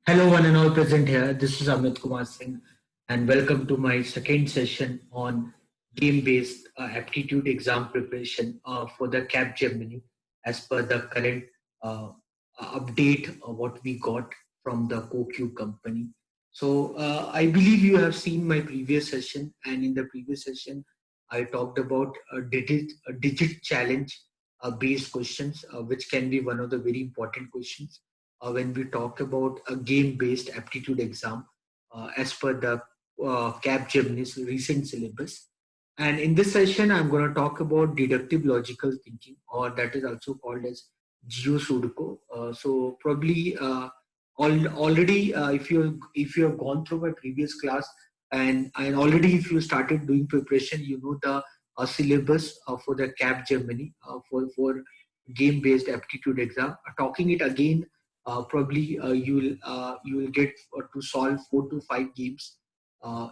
Hello, one and all present here. This is Amit Kumar Singh, and welcome to my second session on game-based aptitude exam preparation for the CAP Gemini, as per the current uh, update what we got from the CoQ company. So I believe you have seen my previous session, and in the previous session, I talked about a digit challenge based questions, which can be one of the very important questions when we talk about a game-based aptitude exam as per the Capgemini's recent syllabus. And in this session, I'm going to talk about deductive logical thinking, or that is also called as Geo Sudoku. So probably already, if you have gone through my previous class, and already if you started doing preparation, you know the syllabus for the Capgemini for game-based aptitude exam. Talking it again, probably you will get to solve 4 to 5 games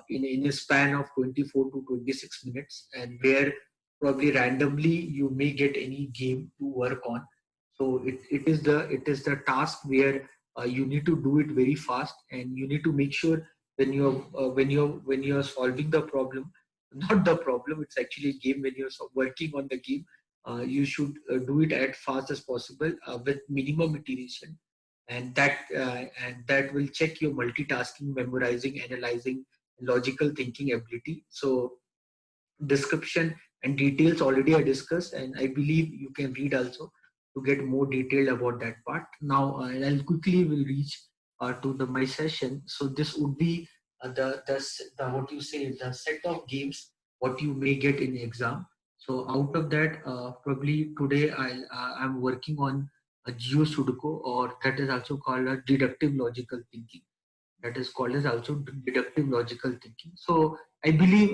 in a span of 24 to 26 minutes, and where probably randomly you may get any game to work on. So it is the task where you need to do it very fast, and you need to make sure when you're solving the problem, not the problem, it's actually a game. When you're working on the game, you should do it as fast as possible with minimum iteration, and that will check your multitasking, memorizing, analyzing, logical thinking ability. So description and details already I discussed, and I believe you can read also to get more detailed about that part. Now I'll quickly will reach to the my session. So this would be the what you say, the set of games what you may get in exam. So out of that, probably today I'm working on a Geo Sudoku, or that is also called a deductive logical thinking. That is called as also deductive logical thinking. So I believe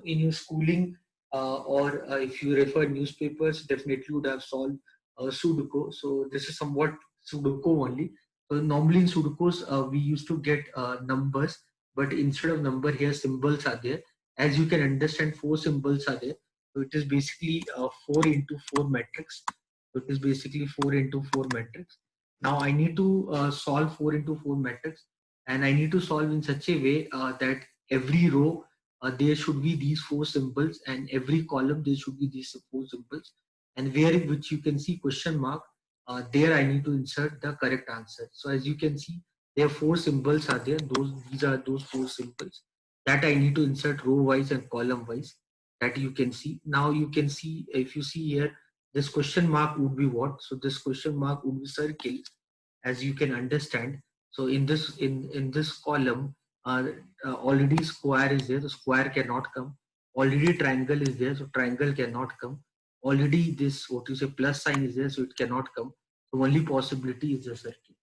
in your schooling, or if you refer newspapers, definitely would have solved Sudoku. So this is somewhat Sudoku only. So normally in Sudokus, we used to get numbers, but instead of number here, symbols are there. As you can understand, 4 symbols are there. So it is basically 4 into 4 matrix. So it is basically 4 into 4 matrix. Now I need to solve 4 into 4 matrix, and I need to solve in such a way that every row there should be these 4 symbols, and every column there should be these 4 symbols, and where which you can see question mark, there I need to insert the correct answer. So as you can see, there are 4 symbols are there. These are those 4 symbols that I need to insert row wise and column wise. That you can see. Now you can see, if you see here, this question mark would be what? So this question mark would be circle, as you can understand. So in this column, uh, already square is there, so square cannot come. Already triangle is there, so triangle cannot come. Already this what you say plus sign is there, so it cannot come. So only possibility is the circle.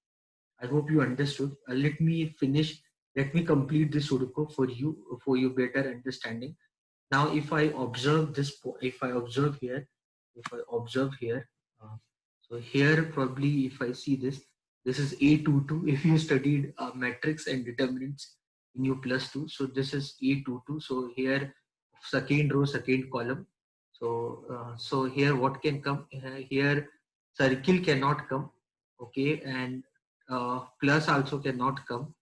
I hope you understood. Let me finish. Let me complete this Sudoku for your better understanding. Now, if I observe this, if I observe here, if I observe here, uh, so here probably if I see this, this is A22. If you studied matrix and determinants in your plus two, so this is A22. So here, second row, second column. So here what can come? Here circle cannot come. Okay, and plus also cannot come.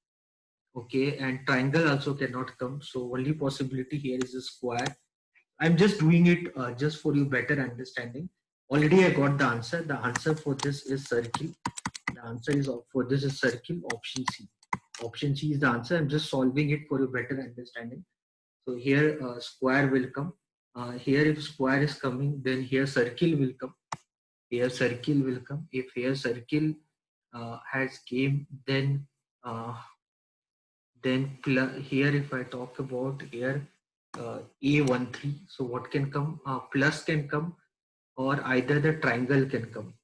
Okay, and triangle also cannot come. So only possibility here is a square. I'm just doing it just for you better understanding. Already I got the answer. The answer for this is circle. The answer is for this is circle, option C. Option C is the answer. I'm just solving it for your better understanding. So here square will come. Here if square is coming, then here circle will come. Here circle will come. If here circle has came, uh, then here if I talk about here A13, so what can come? Plus can come, or either the triangle can come.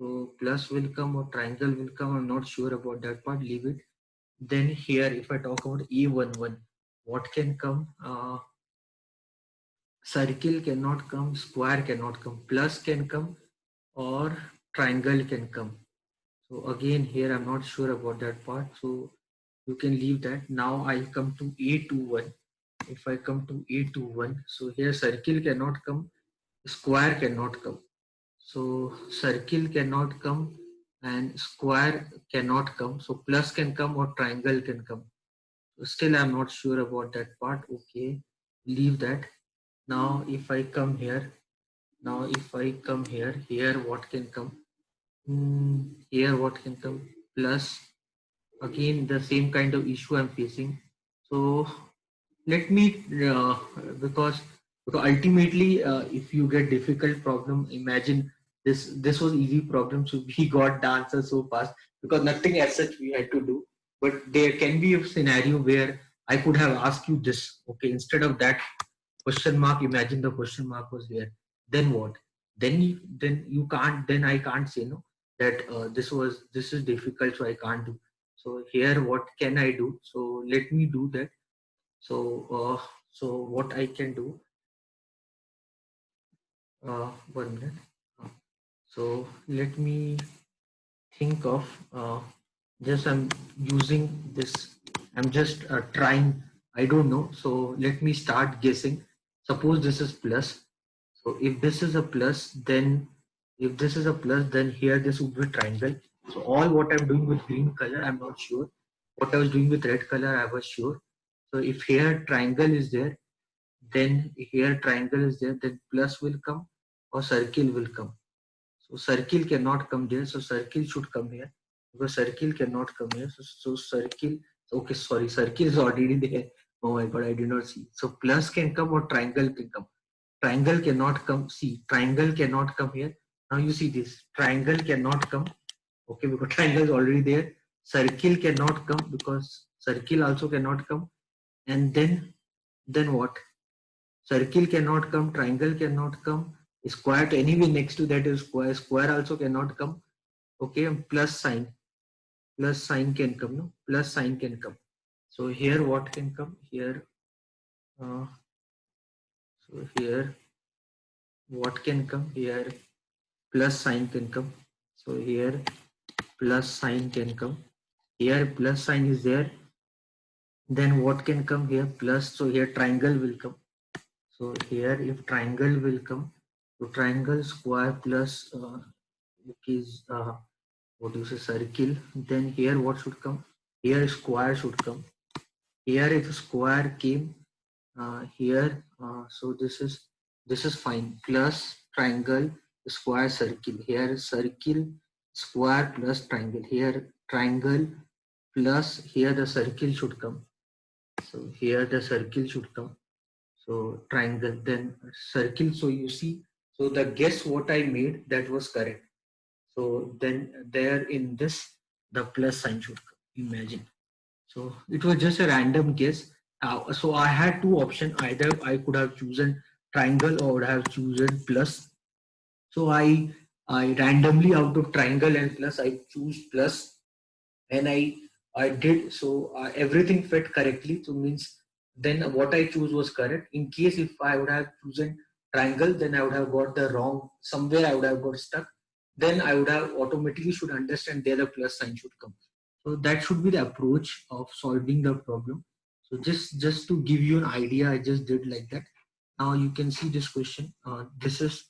So plus will come or triangle will come. I'm not sure about that part. Leave it. Then here, if I talk about A11, what can come? Circle cannot come, square cannot come, plus can come, or triangle can come. So again, here I'm not sure about that part. So you can leave that. Now I'll come to A21. If I come to A21, so here circle cannot come, square cannot come. So circle cannot come, and square cannot come. So plus can come or triangle can come. So still I'm not sure about that part. Okay, leave that. Now if I come here, here what can come? Here what can come? Plus, again the same kind of issue I'm facing. So let me because ultimately if you get difficult problem, imagine this was easy problem, so we got the answer so fast because nothing as such we had to do. But there can be a scenario where I could have asked you this, okay, instead of that question mark, imagine the question mark was there, then what? Then you can't, then I can't say no, that this is difficult, so I can't do. So here what can I do? So let me do that. So what I can do, 1 minute. Uh, so let me think of, just I'm using this, I'm just trying, I don't know. So let me start guessing. Suppose this is plus. So if this is a plus, then if this is a plus, then here this would be triangle. So all what I'm doing with green color, I'm not sure. What I was doing with red color, I was sure. So if here triangle is there, then here triangle is there, then plus will come or circle will come. So circle cannot come there, so circle should come here, because circle cannot come here. So circle, okay, sorry, circle is already there. Oh my god, I did not see. So plus can come or triangle can come. Triangle cannot come. See, triangle cannot come here. Now you see this, triangle cannot come, okay, because triangle is already there. Circle cannot come because circle also cannot come. And then what? Circle cannot come, triangle cannot come, square anyway next to that is square, square also cannot come. Okay, and plus sign can come, no, plus sign can come. So here what can come here? uh, so here what can come here? Plus sign can come. So here plus sign can come, here plus sign is there. Then what can come here? Plus, so here triangle will come. So here if triangle will come, so triangle, square plus is what do you say, circle. Then here what should come? Here square should come. Here if square came, here, so this is fine. Plus triangle, square, circle. Here circle, square plus triangle. Here triangle plus here the circle should come. So here the circle should come. So triangle, then circle. So you see, so the guess what I made, that was correct. So then there in this, the plus sign should come. Imagine. So it was just a random guess. So I had two options. Either I could have chosen triangle or would have chosen plus. So I randomly out of triangle and plus I choose plus, and I did. So everything fit correctly. So means then what I choose was correct. In case if I would have chosen triangle, then I would have got the wrong, somewhere I would have got stuck. Then I would have automatically should understand there the plus sign should come. So that should be the approach of solving the problem. So just to give you an idea, I just did like that. Now you can see this question. This is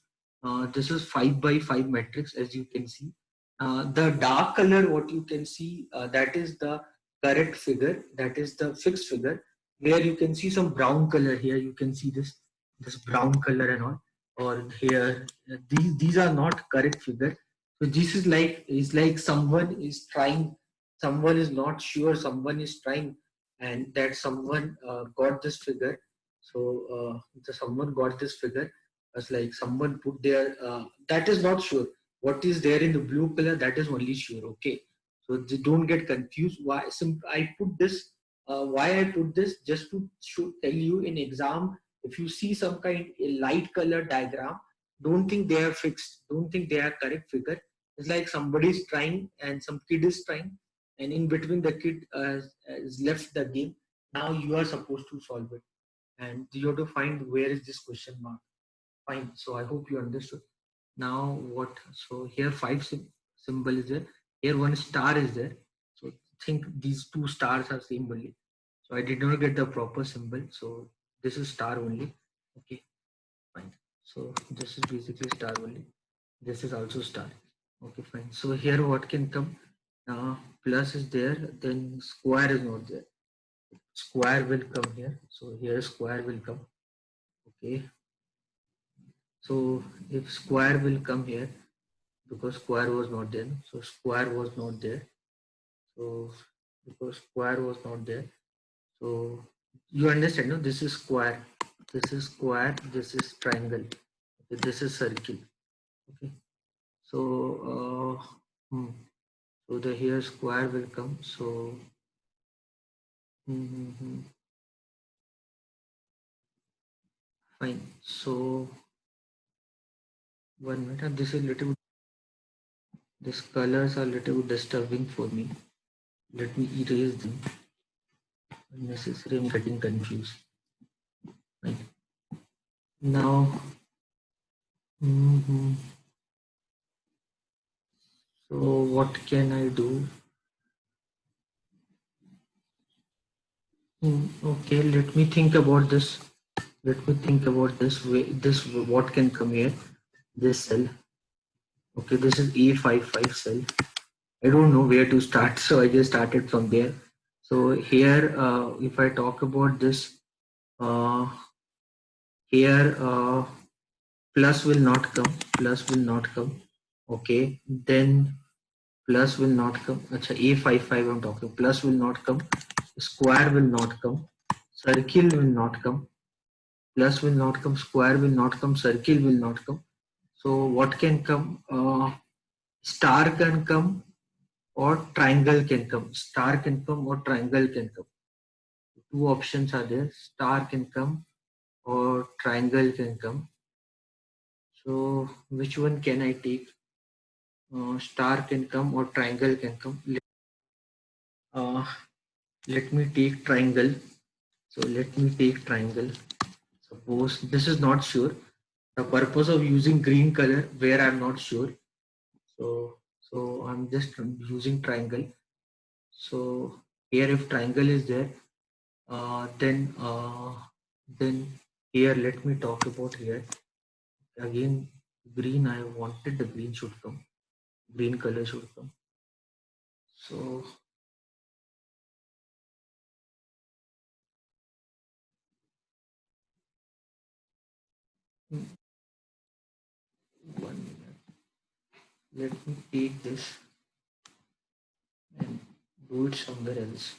5 by 5 matrix, as you can see. The dark color, what you can see, that is the correct figure, that is the fixed figure. Where you can see some brown color here, you can see this brown color and all, or here these are not correct figure. So this is like someone is trying, someone is not sure, someone is trying, and that someone got this figure. So someone got this figure as like someone put their that is not sure what is there in the blue color, that is only sure. Okay, so don't get confused. Why I put this, why I put this, just to tell you in exam, if you see some kind a light color diagram, don't think they are fixed, don't think they are correct figure. It's like somebody is trying and some kid is trying, and in between the kid has left the game. Now you are supposed to solve it, and you have to find where is this question mark. Fine, so I hope you understood. Now what? So here five symbol is there. Here one star is there. So think these two stars are same only. So I did not get the proper symbol. So this is star only. Okay, fine. So this is basically star only. This is also star. Okay, fine. So here what can come? Plus is there, then square is not there. Square will come here. So here square will come. Okay. So if square will come here, because square was not there. So square was not there. So because square was not there. So you understand, no? This is square. This is square. This is triangle. Okay, this is circle. Okay. So so the here square will come. So fine. So one minute. This is little. These colors are little disturbing for me. Let me erase them. Unnecessary. I'm getting confused. Right. Now. So what can I do? Okay. Let me think about this. Let me think about this way. This what can come here? This cell. Okay. This is A55 cell. I don't know where to start, so I just started from there. So here, if I talk about this, uh, here plus will not come. Plus will not come. Okay. Then plus will not come. Acha, A55 I'm talking. Plus will not come. Square will not come. Circle will not come. Plus will not come. Square will not come. Circle will not come. So what can come? Star can come or triangle can come. Star can come or triangle can come. Two options are there. Star can come or triangle can come. So which one can I take? Star can come or triangle can come. Uh, let me take triangle. So let me take triangle. Suppose this is not sure. The purpose of using green color where I'm not sure. So I'm just using triangle. So here if triangle is there, then here let me talk about here again. Green, I wanted the green should come. Green color should come. So one minute. Let me take this and do it somewhere else.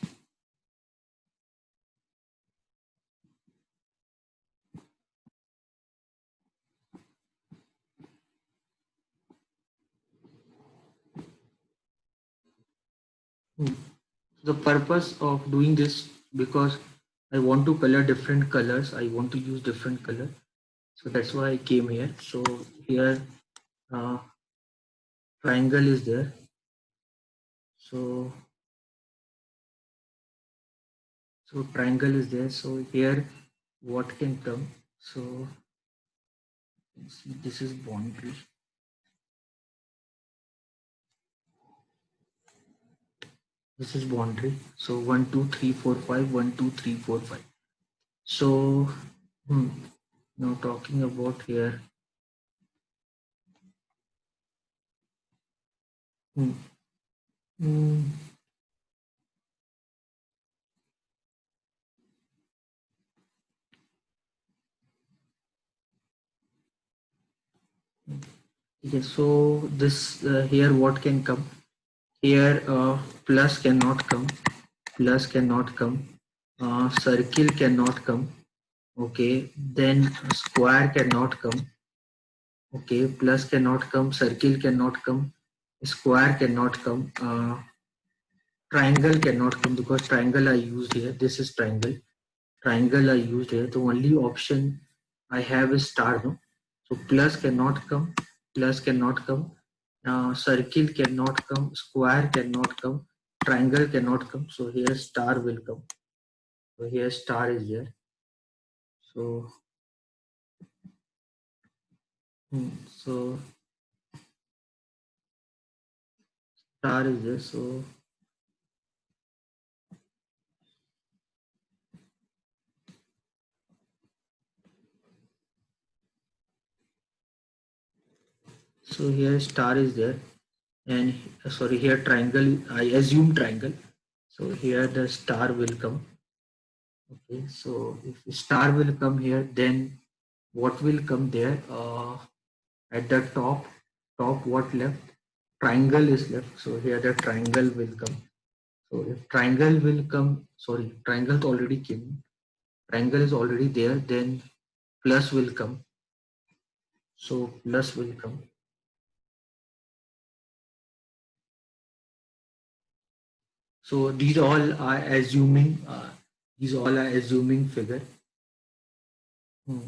The purpose of doing this, because I want to color different colors, I want to use different color, so that's why I came here. So here uh, triangle is there. So triangle is there. So here what can come? So see, this is boundary. This is boundary. So 1 2 3 4 5, 1 2 3 4 5. So now talking about here. Hmm. Hmm. Yes, so this here what can come? Here plus cannot come. Plus cannot come. Circle cannot come. Okay, then square cannot come. Okay, plus cannot come. Circle cannot come. Square cannot come. Triangle cannot come because triangle I used here. This is triangle. Triangle I used here. The only option I have is star. No? So plus cannot come. Plus cannot come. Circle cannot come. Square cannot come. Triangle cannot come. So here star will come. So here star is there. So so star is there. So here star is there. and sorry, here triangle, I assume triangle, so here the star will come. Okay, so if star will come here, then what will come there? At the top what left? Triangle is left. So here the triangle will come. So if triangle will come, sorry, triangle already came. Triangle is already there. Then plus will come. So plus will come. So these all are assuming. These all are assuming figure. Hmm.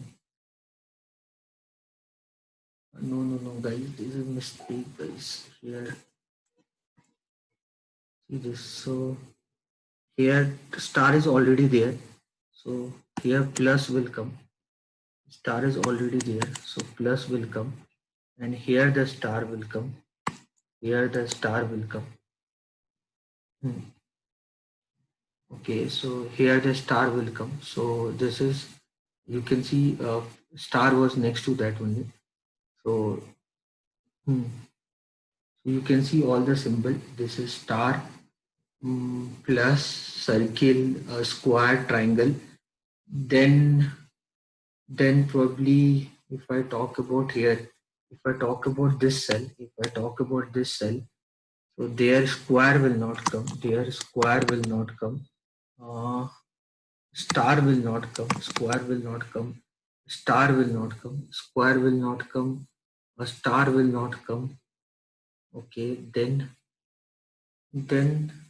No, guys. This is mistake, guys. Here, see this. So here star is already there. So here plus will come. Star is already there. So plus will come. And here the star will come. Here the star will come. Hmm. Okay, so here the star will come. So this is, you can see star was next to that only. So hmm, so you can see all the symbol. This is star, plus, circle, square, triangle. Then probably if I talk about here, if I talk about this cell, if I talk about this cell, so their square will not come. Their square will not come. Uh, Star will not come. Square will not come. Star will not come. Square will not come. A star will not come. Okay, then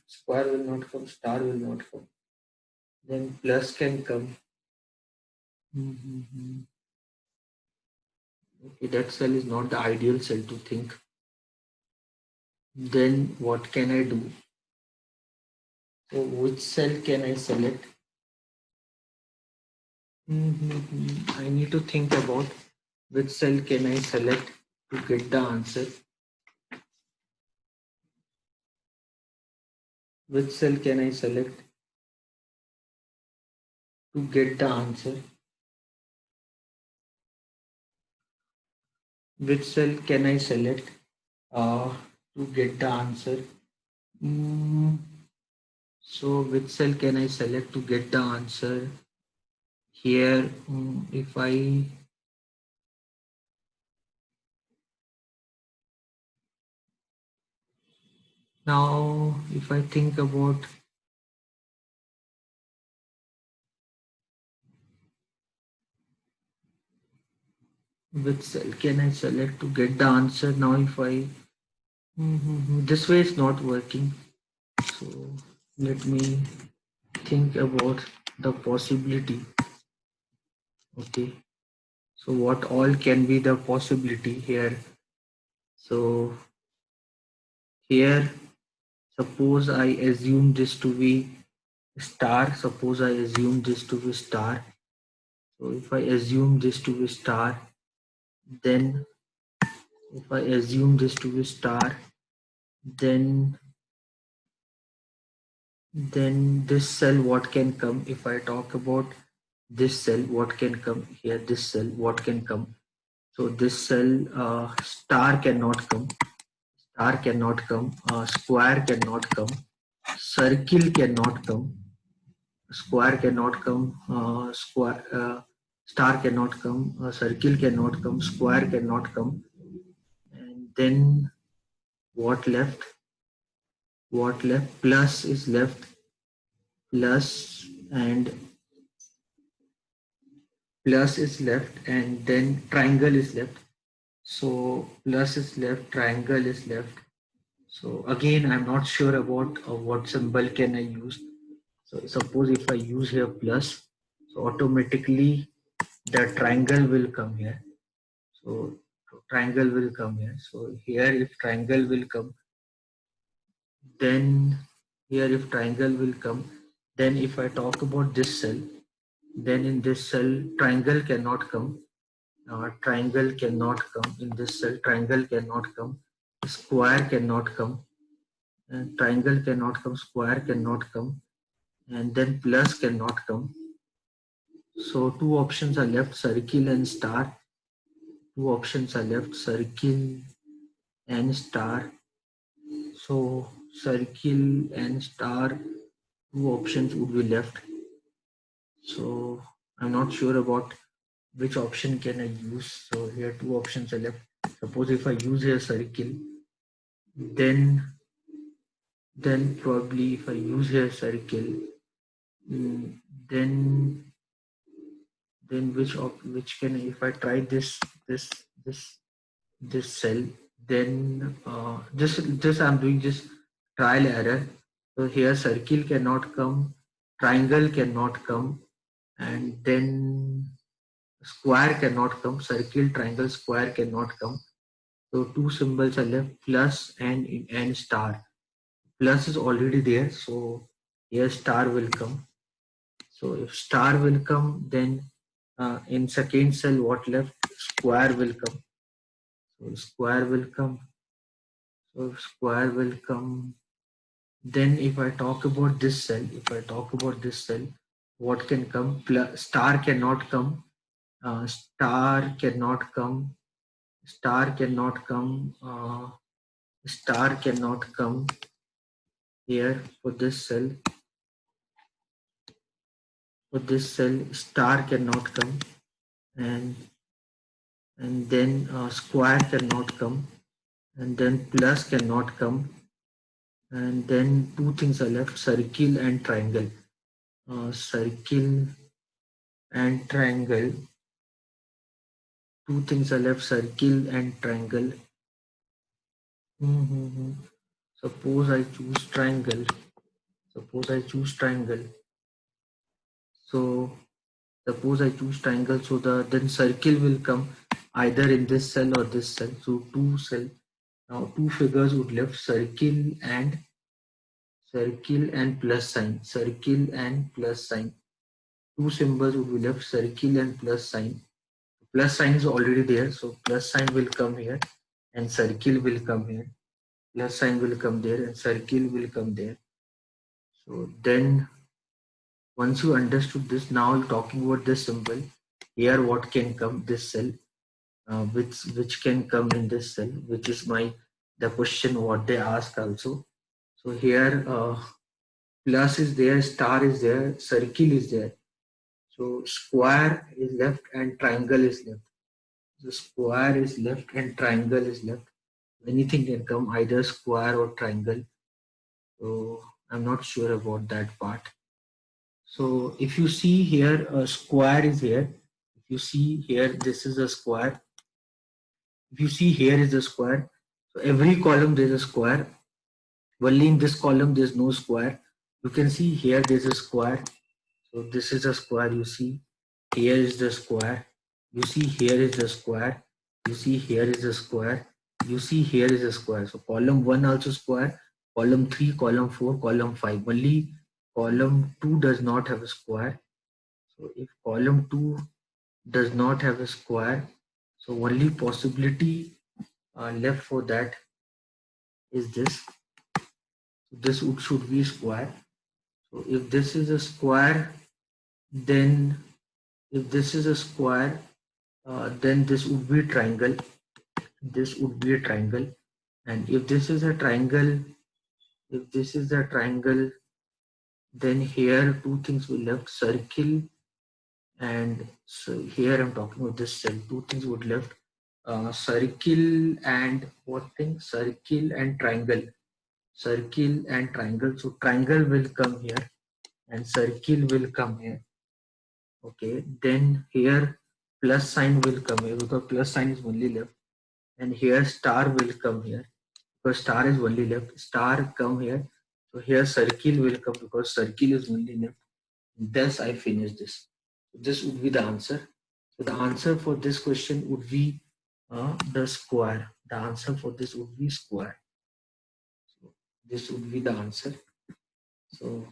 square will not come. Star will not come. Then plus can come. Mhm. Okay, that cell is not the ideal cell to think. Then what can I do? So which cell can I select? I need to think about which cell can I select to get the answer. Which cell can I select to get the answer? Which cell can I select to get the answer? Mm, so which cell can I select to get the answer? Here, if I now, if I think about which cell can I select to get the answer, now if I this way is not working. So let me think about the possibility. Okay, so what all can be the possibility here? So here, suppose I assume this to be star. Suppose I assume this to be star. So if I assume this to be star, then if I assume this to be star, then this cell what can come? If I talk about this cell, what can come here? This cell, what can come? So this cell, star cannot come. Star cannot come. Square cannot come. Circle cannot come. Square cannot come. Star cannot come. Circle cannot come. Square cannot come. And then what left? What left? Plus is left. Plus and plus is left, and then triangle is left. So plus is left, triangle is left. So again, I'm not sure about what symbol can I use. So suppose if I use here plus, so automatically the triangle will come here. So triangle will come here. So here if triangle will come, then here if triangle will come, then if I talk about this cell, then in this cell triangle cannot come. Triangle cannot come in this cell. Triangle cannot come. Square cannot come. And triangle cannot come. Square cannot come. And then plus cannot come. So two options are left: circle and star. Two options are left: circle and star. So circle and star, two options would be left. So I'm not sure about which option can I use. So here two options are left. Suppose if I use here circle, then probably if I use here circle, mm, then which can, if I try this this cell, then just I'm doing just trial error. So here circle cannot come, triangle cannot come, and then square cannot come. Circle, triangle, square cannot come. So two symbols are left, plus and star. Plus is already there, so here star will come. So if star will come, then in second cell what left? Square will come. So square will come. So square will come. Then if I talk about this cell, what can come? Star cannot come. Star cannot come. Star cannot come. Star cannot come here for this cell. For this cell, star cannot come, and then square cannot come, and then plus cannot come, and then two things are left: circle and triangle. Circle and triangle. Two things are left: circle and triangle. Mm-hmm. Suppose I choose triangle. So suppose I choose triangle. So then circle will come either in this cell or this cell. So two cell. Now two figures would left: circle and plus sign. Circle and plus sign. Two symbols would be left: circle and plus sign. Plus sign is already there, so plus sign will come here, and circle will come here. Plus sign will come there, and circle will come there. So then once you understood this, now talking about this symbol here, what can come? This cell, which can come in this cell, which is the question what they ask also. So here plus is there, star is there, circle is there. So square is left and triangle is left. The square is left and triangle is left. Anything can come, either square or triangle. So I'm not sure about that part. So if you see here, a square is here. If you see here, this is a square. If you see here is a square. So every column there's a square. Only in this column there's no square. You can see here there's a square. So this is a square. You see here is the square. You see here is the square. You see here is a square. You see here is a square. So column 1 also square. Column 3, column 4, column 5. Only column 2 does not have a square. So if column 2 does not have a square, so only possibility left for that is this. So this should be square. So if this is a square, then if this is a square, then this would be a triangle. This would be a triangle. And if this is a triangle, then here two things will left: circle, and so here I'm talking about this cell. Two things would left: circle and what thing? Circle and triangle. Circle and triangle. So triangle will come here, and circle will come here. Okay, then here plus sign will come here because plus sign is only left, and here star will come here because star is only left. Star come here, so here circle will come because circle is only left. Thus I finish this. So this would be the answer. So the answer for this question would be the square. The answer for this would be square. So this would be the answer. So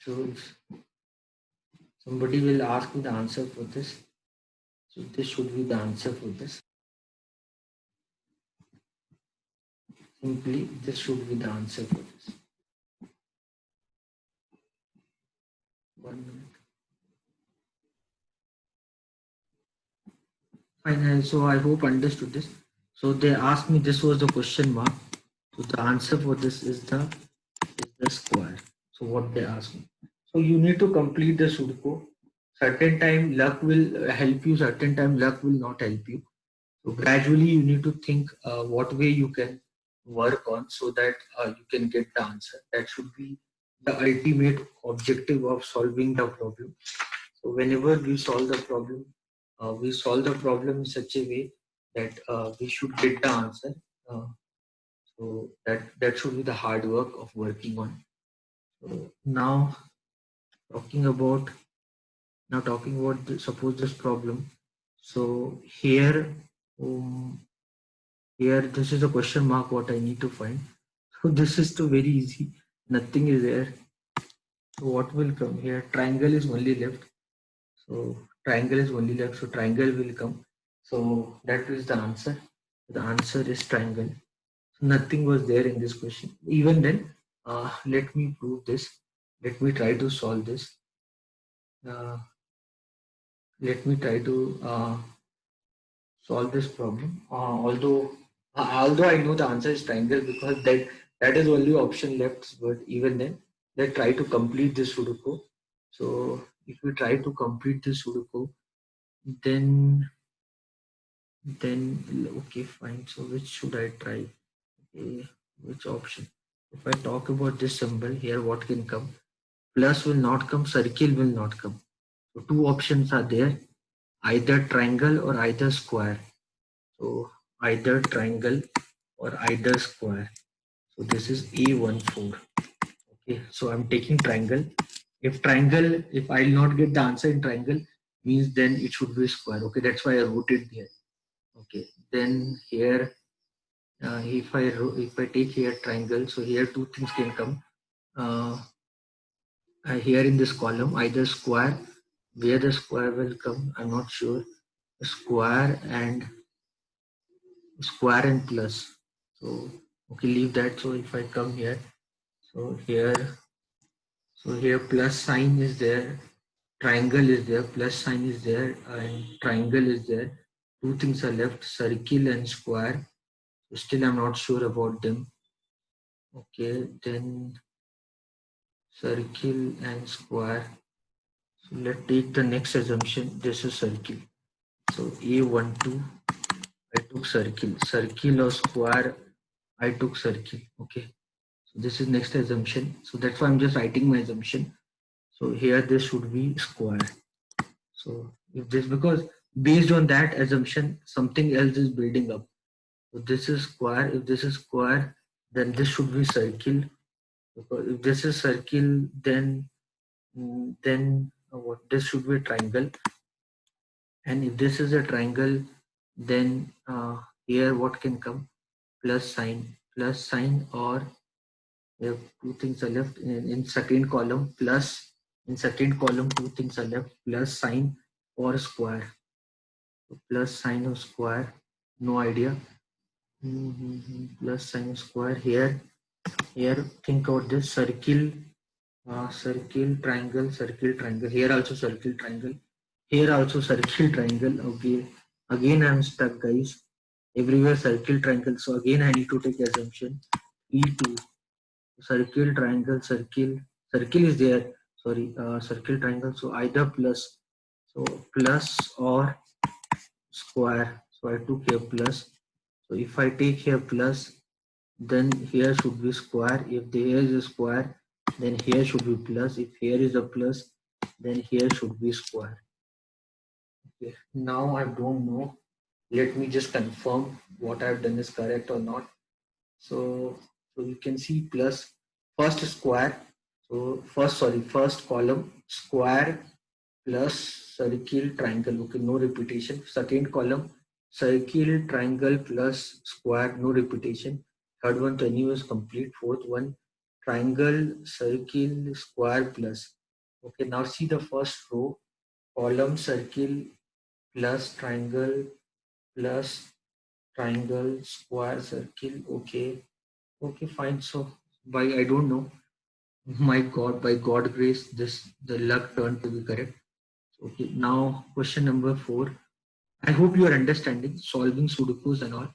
if somebody will ask me the answer for this, so this should be the answer for this. Simply, this should be the answer for this. 1 minute. Fine. So I hope understood this. So they asked me, this was the question mark. So the answer for this is the square. So what they asked me. So you need to complete the Sudoku. Certain time luck will help you, certain time luck will not help you. So gradually you need to think what way you can work on so that you can get the answer. That should be the ultimate objective of solving the problem. So whenever we solve the problem in such a way that we should get the answer. Uh, so that should be the hard work of working on. So talking about talking about suppose this problem. So um, here this is a question mark what I need to find. So this is too very easy. Nothing is there. So what will come here? Triangle is only left. So triangle is only left. So triangle will come. So that is the answer. The answer is triangle. So nothing was there in this question. Even then, let me prove this. Let me try to solve this. Uh, Let me try to solve this problem. Although I know the answer is triangle because that is only option left. But even then, let's try to complete this Sudoku. So if we try to complete this Sudoku, then okay, fine. So which should I try? Okay, which option? If I talk about this symbol here, what can come? Plus will not come. Circle will not come. So two options are there: either triangle or either square. So either triangle or either square. So this is A14. Okay, so I'm taking triangle. If I'll not get the answer in triangle, means then it should be square. Okay, that's why I wrote it there. Okay, then here if I take here triangle, so here two things can come. Uh, Here in this column, either square, where the square will come, I'm not sure. Square and plus. So okay, leave that. So if I come here, so here plus sign is there, triangle is there, plus sign is there, and triangle is there. Two things are left, circle and square. So still I'm not sure about them. Okay, then circle and square. So let's take the next assumption. This is circle. So A12, I took circle. Circle or square, I took circle. Okay. So this is next assumption. So that's why I'm just writing my assumption. So here this should be square. So if this, because based on that assumption, something else is building up. So this is square. If this is square, then this should be circle. Because if this is circle, then what, this should be a triangle. And if this is a triangle, then here what can come? Plus sign, or we have two things are left in second column, plus in second column two things are left, plus sign or square. So plus sign or square, no idea. Plus sign or square. Here think about this: circle, circle, triangle. Here also circle, triangle. Here also circle, triangle. Okay, again I'm stuck, guys. Everywhere circle, triangle. So again I need to take assumption E2. Circle, triangle, circle is there. Sorry, circle, triangle. So either plus, so plus or square. So I took here plus. So if I take here plus, then here should be square. If there is a square, then here should be plus. If here is a plus, then here should be square. Okay. Now I don't know. Let me just confirm what I've done is correct or not. So you can see plus first square. So first column square plus circle, triangle. Okay, no repetition. Second column circle, triangle plus square, no repetition. Third one continuous complete. Fourth one triangle, circle, square plus. Okay, now see the first row, column, circle plus plus triangle, square, circle. Okay, fine. So by I don't know, my God, by God grace, this the luck turned to be correct. Okay, now question number 4. I hope you are understanding solving Sudokus and all.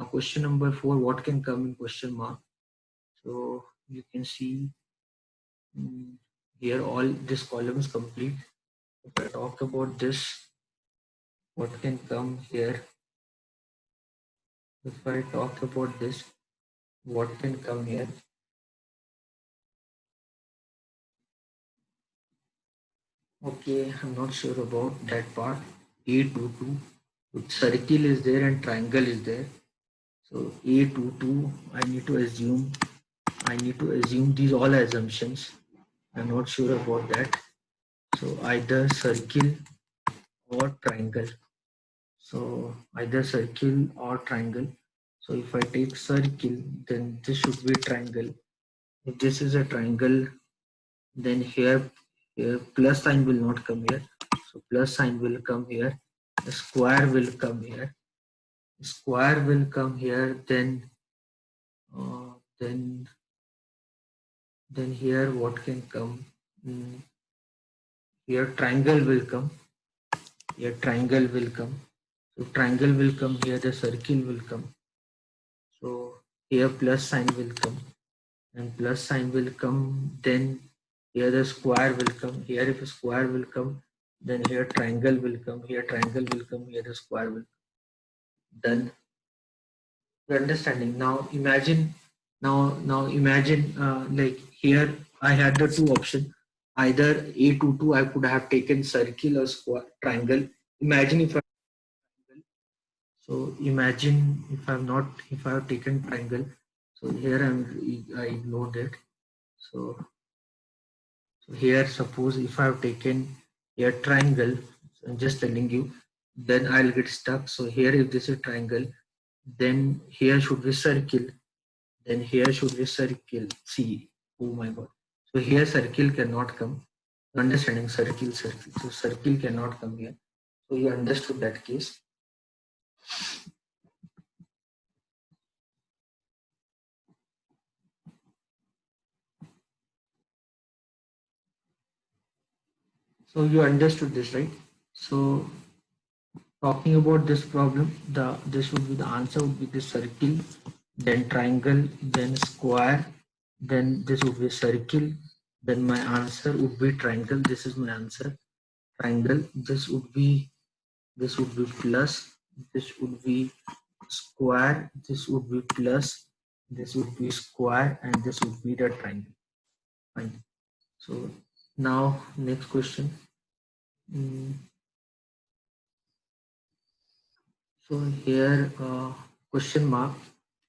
Now question number 4, what can come in question mark? So you can see here all this column is complete. If I talk about this, what can come here? If I talk about this, what can come here? Okay, I'm not sure about that part. A22, circle is there and triangle is there. So A22, I need to assume these all assumptions. I'm not sure about that. So either circle or triangle. So either circle or triangle. So if I take circle, then this should be triangle. If this is a triangle, then here plus sign will not come here. So plus sign will come here. The square will come here. Square will come here. Uh, then then here what can come? Here triangle will come. Here triangle will come. So triangle will come here. The circle will come. So here plus sign will come, and plus sign will come. Then here the square will come. Here if a square will come, then here triangle will come. Here triangle will come. Here the square will come. Done. You're understanding now. Imagine like here I had the two options. Either A22 I could have taken circle or square triangle. Imagine if I So imagine if if I have taken triangle. So here I ignore that. So, so here suppose if I have taken a triangle, so I'm just telling you, then I'll get stuck. So here if this is triangle, then here should be circle, then here should be circle. See, oh my god. So here circle cannot come. Understanding circle. So circle cannot come here. So you understood that case. So you understood this, right? So talking about this problem, this would be the answer would be the circle, then triangle, then square, then this would be circle, then my answer would be triangle. This is my answer, triangle. This would be plus, this would be square, this would be plus, this would be square, and this would be the triangle. Fine. So now next question. So here question mark,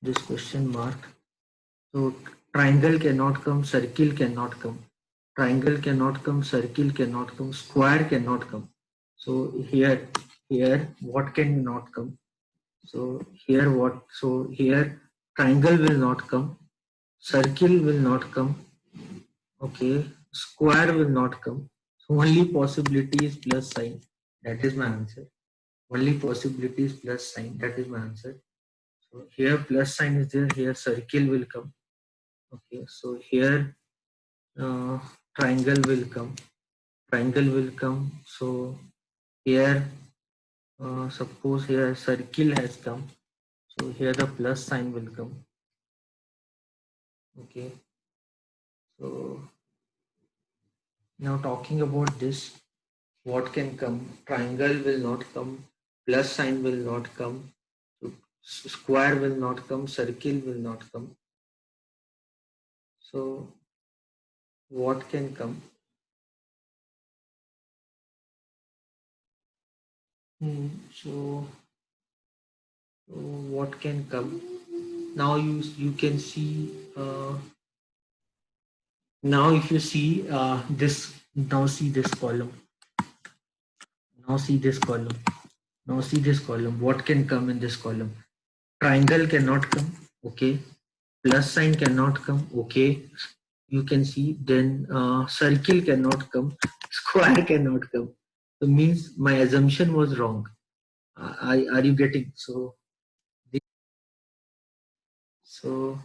this question mark. So triangle cannot come, circle cannot come. Triangle cannot come, circle cannot come, square cannot come. So here what can not come? So here what? So here triangle will not come, circle will not come. Okay, square will not come. So only possibility is plus sign. That is my answer. Only possibility is plus sign. That is my answer. So here plus sign is there. Here circle will come. Okay, so here uh, triangle will come. Triangle will come. So here suppose here circle has come. So here the plus sign will come. Okay. So now talking about this, what can come? Triangle will not come. Plus sign will not come. So square will not come. Circle will not come. So what can come? So what can come? Now you can see now if you see this, now see this column, now see this column, now see this column, what can come in this column? Triangle cannot come, okay, plus sign cannot come, okay, you can see. Then circle cannot come, square cannot come. So means my assumption was wrong. Are you getting? So so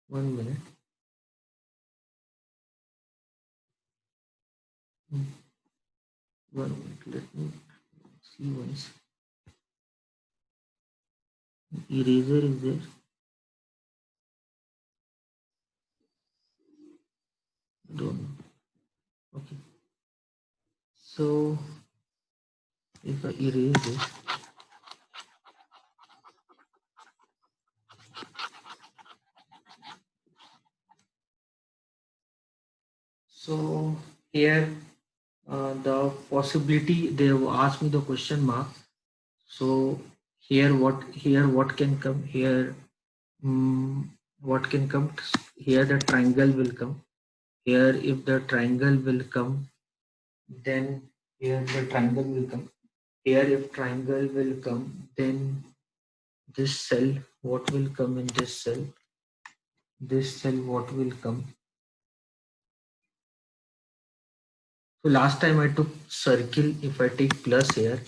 1 minute. 1 minute, let me see once. Eraser is there. Don't know. Okay. So if I erase this, so here the possibility they have asked me the question mark. So here what can come here? What can come here? The triangle will come here. If the triangle will come, then here the triangle will come here. If triangle will come, then this cell, what will come in this cell? This cell, what will come? So last time I took circle. If I take plus here,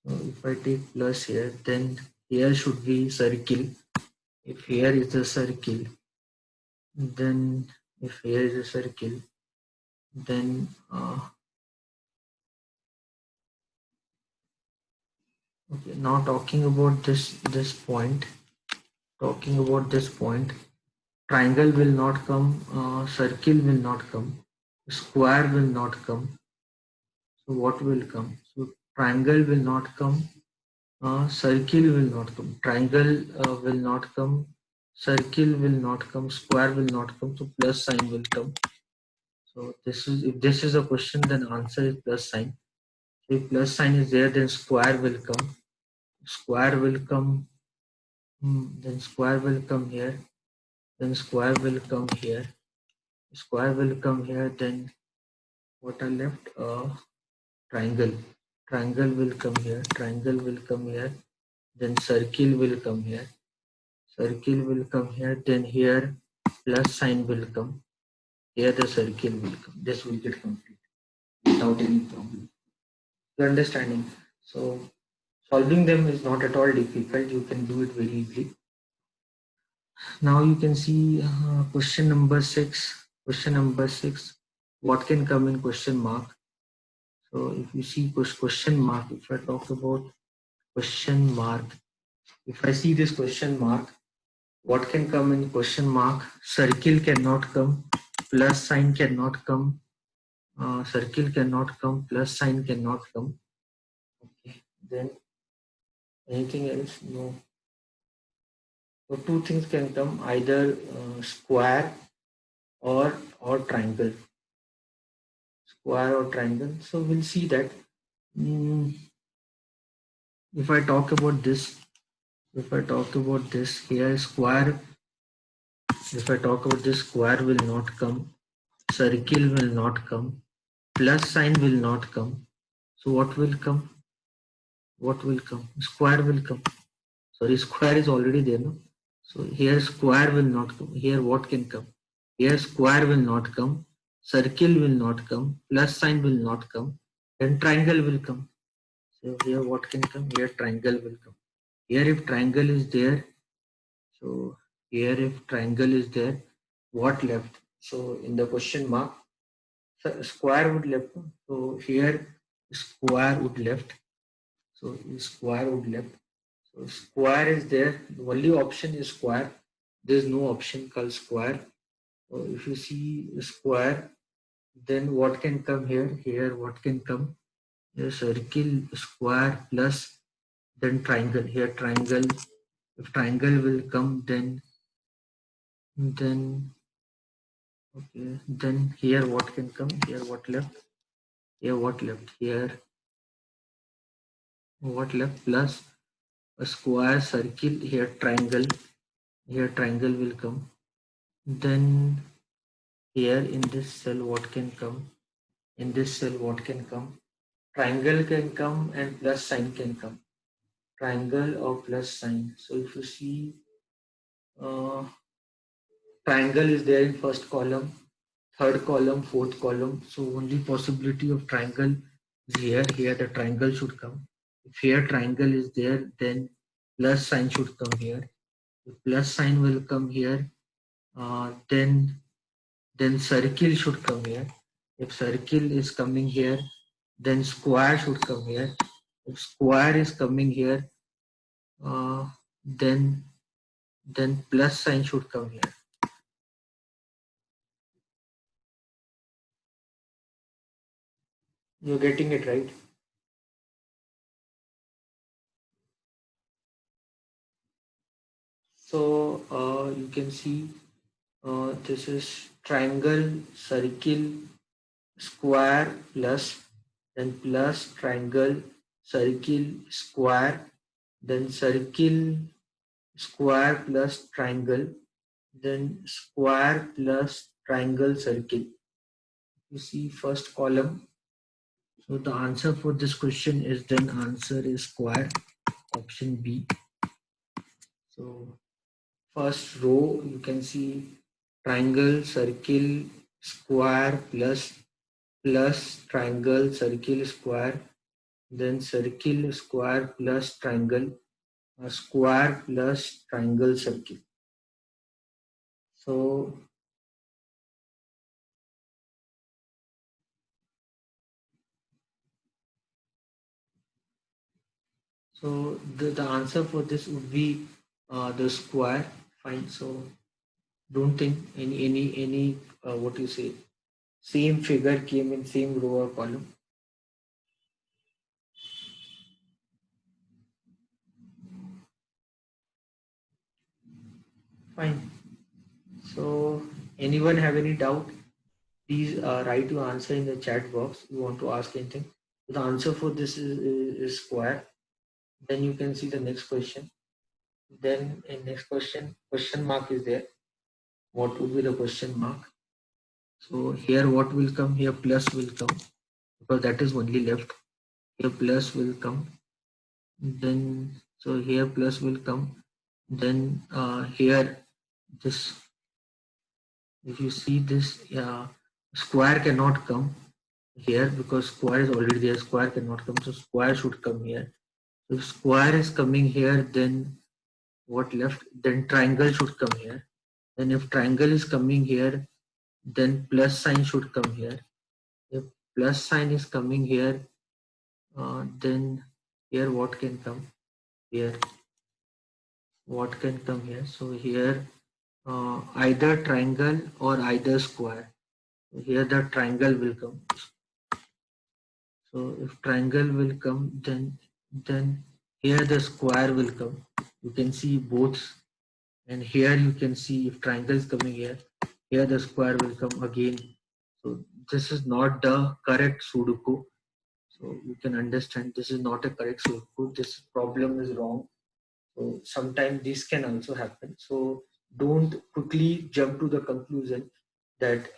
so if I take plus here, then here should be circle. If here is a circle, then if here is a circle, then okay. Now talking about this point, talking about this point, triangle will not come, circle will not come, square will not come. So what will come? So triangle will not come, circle will not come, triangle will not come, circle will not come, square will not come. So plus sign will come. So this is, if this is a question, then answer is plus sign. If plus sign is there, then square will come. Square will come. Then square will come here. Then square will come here. Square will come here. Then what are left? Triangle. Triangle will come here. Triangle will come here. Then circle will come here. Circle will come here. Then here plus sign will come. Here the circle will come. This will get complete without any problem. You're understanding? So solving them is not at all difficult. You can do it very easily. Now you can see question number 6. Question number 6. What can come in question mark? So if you see question mark, if I talk about question mark, if I see this question mark, what can come in question mark? Circle cannot come, plus sign cannot come, circle cannot come, plus sign cannot come. Okay, then anything else? No. So two things can come, either square or triangle. Square or triangle. So we'll see that. If I talk about this, here square, if I talk about this, square will not come, circle will not come, plus sign will not come. So what will come? What will come? Square will come. Sorry, square is already there, no? So here square will not come. Here what can come? Here square will not come, circle will not come, plus sign will not come, then triangle will come. So here what can come? Here triangle will come. Here if triangle is there, so here if triangle is there, what left? So in the question mark, so square would left. So here square would left. So square would left. So square is there. The only option is square. There is no option called square. So if you see square, then what can come here? Here what can come? Here circle, square, plus then triangle. Here triangle. If triangle will come, then okay. Then here what can come? Here what left? Here what left? Here what left? Plus a square, circle. Here triangle. Here triangle will come. Then here in this cell what can come? In this cell what can come? Triangle can come and plus sign can come. Triangle or plus sign. So if you see triangle is there in first column, third column, fourth column. So only possibility of triangle is here. Here the triangle should come. If here triangle is there, then plus sign should come here. If plus sign will come here, then circle should come here. If circle is coming here, then square should come here. If square is coming here, then plus sign should come here. You're getting it right? So you can see this is triangle, circle, square, plus, then plus, triangle, circle, square, then circle, square plus triangle, then square plus triangle, circle. You see first column. So the answer for this question is, then answer is square, option B. So first row you can see triangle, circle, square, plus triangle, circle, square, then circle, square plus triangle, square plus triangle, circle. So the answer for this would be the square. Fine. So don't think any what you say, same figure came in same row or column. Fine. So anyone have any doubt? Please write your answer in the chat box. You want to ask anything? The answer for this is square. Then you can see the next question. Then in next question mark is there. What would be the question mark? So here what will come? Here plus will come, because that is only left. Here plus will come. Then so here plus will come. Then here this, if you see this, square cannot come here because square is already there. Square cannot come, so square should come here. If square is coming here, then what left? Then triangle should come here. Then if triangle is coming here, then plus sign should come here. If plus sign is coming here, then here what can come? Here what can come here? So here either triangle or either square. Here the triangle will come. So if triangle will come, then here the square will come. You can see both, and here you can see if triangle is coming here, here the square will come again. So this is not the correct Sudoku. So you can understand this is not a correct Sudoku. This problem is wrong. So sometimes this can also happen. So don't quickly jump to the conclusion that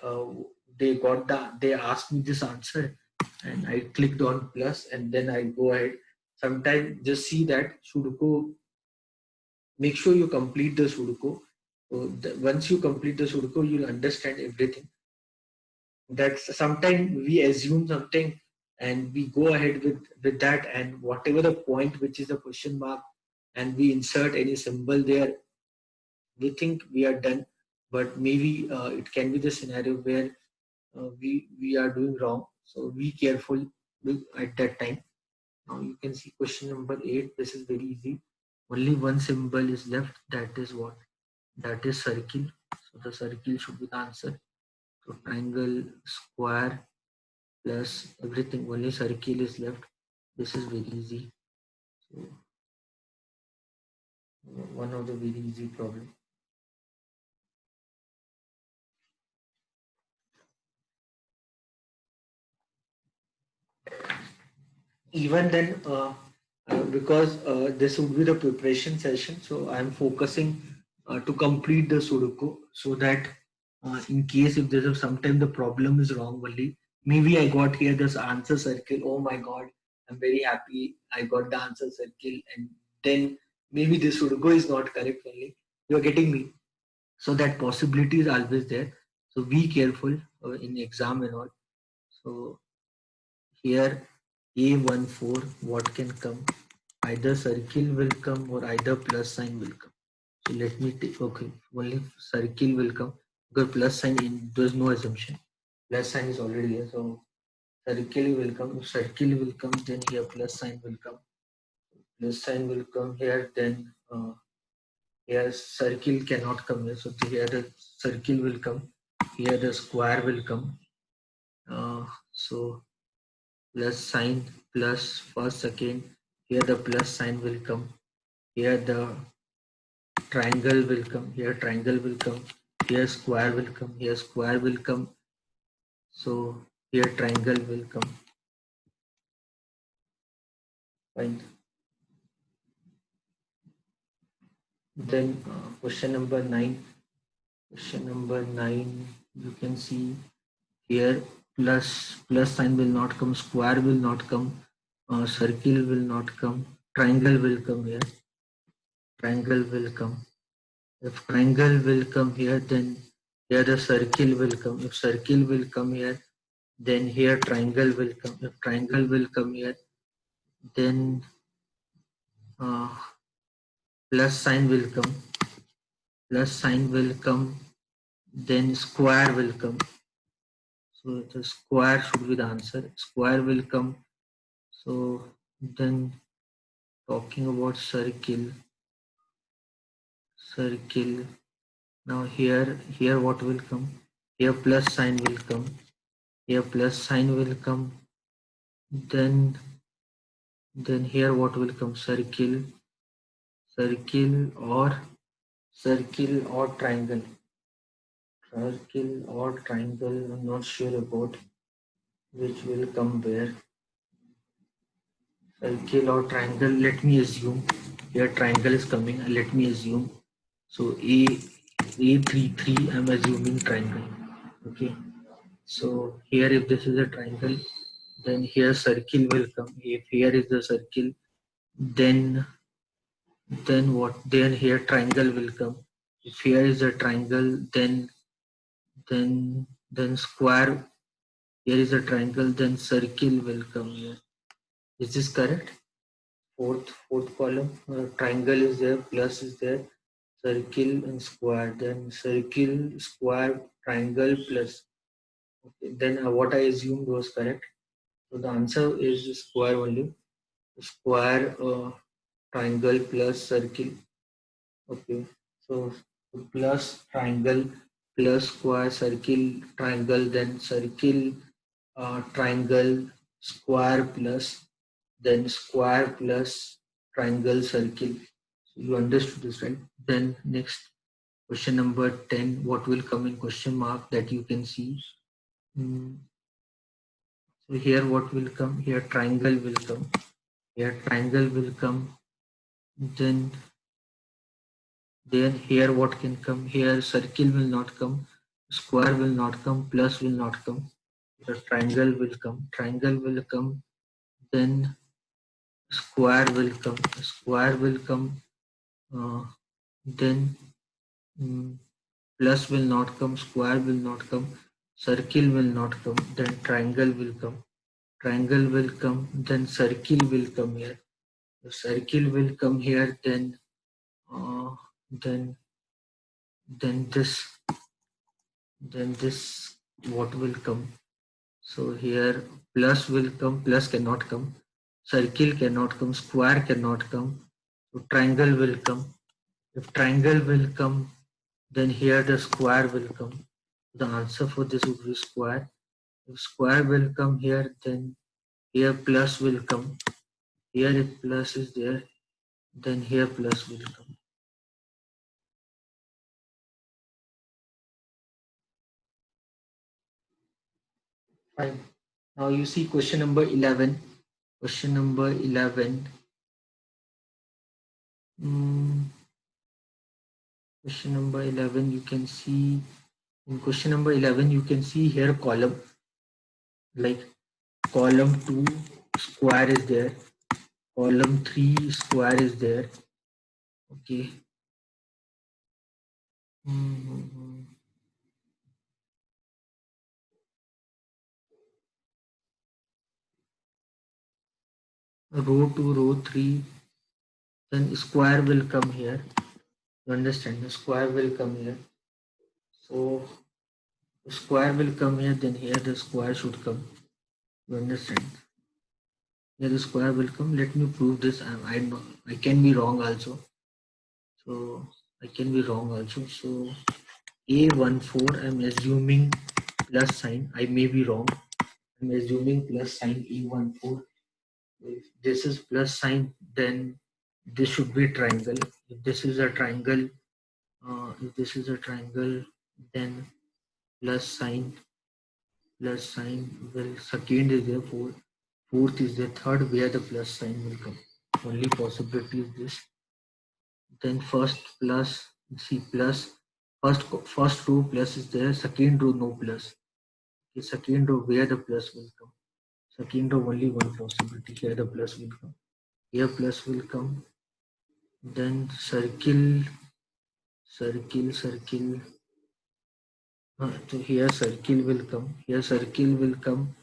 they asked me this answer and I clicked on plus and then I go ahead. Sometimes just see that Sudoku. Make sure you complete the Sudoku. So once you complete the Sudoku, you'll understand everything. That's sometimes we assume something and we go ahead with that, and whatever the point which is a question mark, and we insert any symbol there, we think we are done, but maybe it can be the scenario where we are doing wrong. So be careful at that time. Now you can see question number 8. This is very easy. Only one symbol is left. That is what? That is circle. So the circle should be the answer. So triangle, square, plus everything. Only circle is left. This is very easy. So one of the very easy problem. Even then, because this would be the preparation session, so I'm focusing to complete the Sudoku, so that in case if there's sometime the problem is wrong only, maybe I got here this answer circle. Oh my God, I'm very happy I got the answer circle, and then maybe this Sudoku is not correct only. You're getting me? So that possibility is always there. So be careful in exam and all. So here A14, what can come? Either circle will come or either plus sign will come. So let me take, okay, only circle will come because plus sign in, there's no assumption. Plus sign is already here. So circle will come. If circle will come, then here plus sign will come. Plus sign will come here, then Here circle cannot come here, so here the circle will come, here the square will come. So plus sign, plus first second, here the plus sign will come, here the triangle will come, here triangle will come, here square will come, here square will come, so here triangle will come. Fine. Then question number 9. Question number 9, you can see here plus sign will not come, square will not come, circle will not come, triangle will come here, triangle will come. If triangle will come here, then here the circle will come. If circle will come here, then here triangle will come. If triangle will come here, then uh, plus sign will come. Plus sign will come, then square will come. So the square should be the answer. Square will come. So then talking about circle, circle. Now here what will come? Here plus sign will come. Here plus sign will come. Then here what will come? Circle, circle or triangle. Circle or triangle. I'm not sure about which will come where. Circle or triangle. Let me assume here triangle is coming. Let me assume. So A33. I'm assuming triangle. Okay. So here if this is a triangle, then here circle will come. If here is the circle, then what? Then here triangle will come. If here is a triangle, then square. Here is a triangle, then circle will come here. Is this correct? Fourth column, triangle is there, plus is there, circle and square. Then circle, square, triangle, plus. Okay. Then what I assumed was correct. So the answer is square only. Square, triangle plus circle. Okay. So plus triangle plus square, circle, triangle, then circle, triangle, square plus, then square plus triangle, circle. So you understood this, right? Then next question number 10, what will come in question mark that you can see. So here what will come? Here triangle will come. Here triangle will come. Then here what can come? Here circle will not come. Square will not come. Plus will not come. The triangle will come. Triangle will come. Then square will come. Square will come. Then plus will not come. Square will not come. Circle will not come. Then triangle will come. Triangle will come. Then circle will come here. The circle will come here. Then this what will come? So here plus will come, plus cannot come, circle cannot come, square cannot come, so triangle will come. If triangle will come, then here the square will come. The answer for this would be square. If square will come here, then here plus will come. Here if plus is there, then here plus will come. Fine. Now you see question number 11. Question number 11. Question number 11, you can see in question number 11, you can see here column, like column 2 square is there, column 3 square is there. Okay. Row 2, row 3, then square will come here. You understand? The square will come here. So square will come here, then here the square should come. You understand? Here the square will come. Let me prove this. I can be wrong also. So I can be wrong also. So A14, I'm assuming plus sign. I may be wrong. I'm assuming plus sign A14. If this is plus sign, then this should be triangle. If this is a triangle, then plus sign will second is there, fourth is there, third where the plus sign will come. Only possibility is this. Then first plus, see plus, first row plus is there, second row no plus. The second row where the plus will come. Second row only one possibility, here the plus will come. Here plus will come. Then circle. So here circle will come. Here circle will come.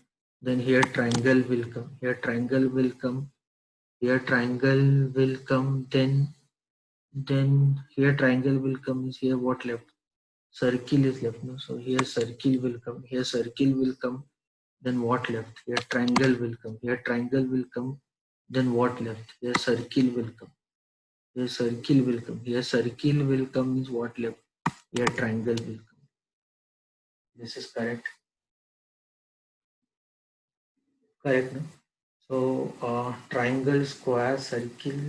Then here triangle will come. Here triangle will come. Here triangle will come. Then here triangle will come. Is here what left? Circle is left. No? So here circle will come. Here circle will come. Then what left? Here triangle will come. Here triangle will come. Then what left? Here circle will come. Here circle will come. Here circle will come means what left? Here triangle will come. This is correct. Correct. No? So triangle, square, circle,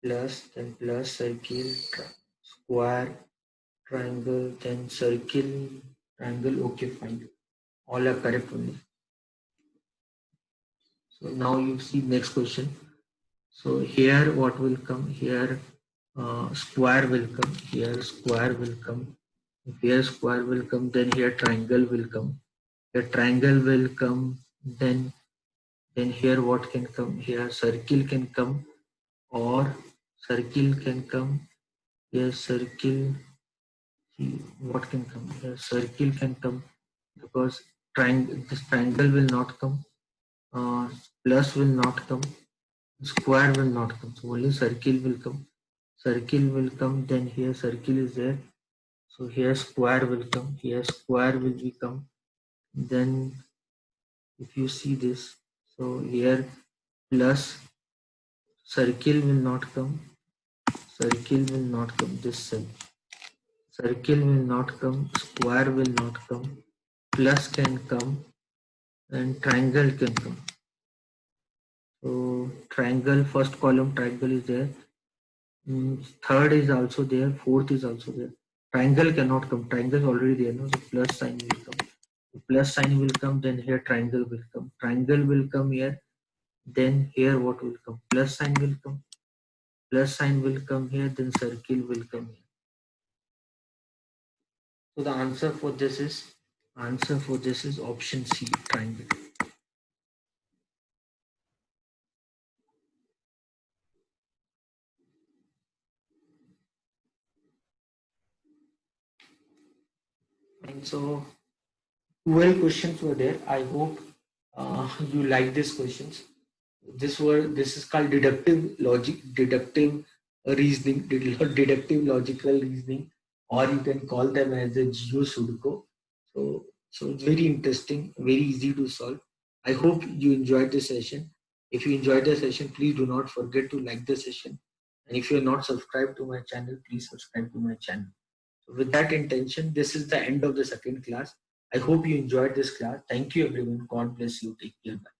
plus, then plus, circle, square, triangle, then circle, triangle. Okay, fine. All are correct only. So now you see next question. So here what will come? Here square will come. Here square will come. If here square will come, then here triangle will come. Here triangle will come. Then here what can come? Here circle can come, or circle can come. Here circle. See what can come? Here circle can come because this triangle will not come. Plus will not come. Square will not come. So only circle will come. Circle will come. Then here circle is there. So here square will come. Here square will become. Then if you see this, so here plus circle will not come. Circle will not come. This side. Circle will not come. Square will not come. Plus can come, and triangle can come. So triangle, first column triangle is there. Third is also there. Fourth is also there. Triangle cannot come. Triangle is already there. No, so plus sign will come. The plus sign will come. Then here triangle will come. Triangle will come here. Then here what will come? Plus sign will come. Plus sign will come here. Then circle will come here. So the answer for this is option C, triangle. And so 12 questions were there. I hope you like these questions. This is called deductive reasoning, deductive logical reasoning, or you can call them as a Geo Sudoku. So it's very interesting, very easy to solve. I hope you enjoyed the session. If you enjoyed the session, please do not forget to like the session. And if you're not subscribed to my channel, please subscribe to my channel. So with that intention, this is the end of the second class. I hope you enjoyed this class. Thank you everyone. God bless you. Take care. Bye.